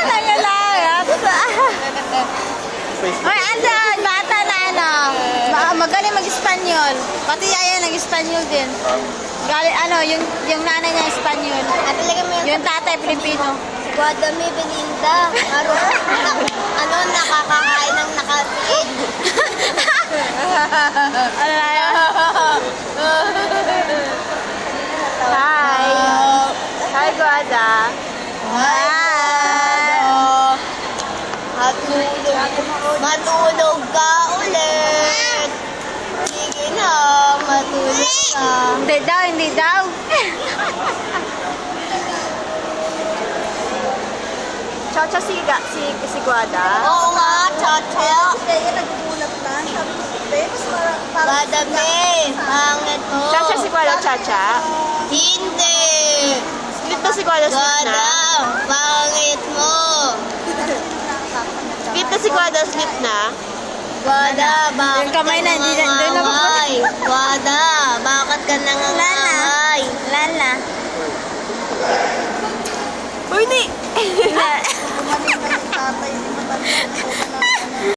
Nangalangat. Ay, andyan. Bata na ano. Magaling mag-Espanyol. Pati yaya nag-Espanyol din. Galing, ano, yung nanay niya Espanyol. At talaga mo Yung tatay Pilipino. Guadami Belinda. Ano, nakakakain ng nakatiid. Ano na yun? Hi. Hi, Guada. Hi. Matulog ka ulit. Sige na, matulog ka. Hindi daw, hindi daw. Chocha si Guada. Oo nga, chacha. Guadami, pangit mo. Chacha si Guada, Chacha. Hindi. Split na si Guada, split na. Guada, pangit mo. Split na si Guada, split na. Guada, bakit Yung kamay ka na, hindi na- hindi na nangangaway? Guada, bakit ka nangangaway? Lala. Uy, ni!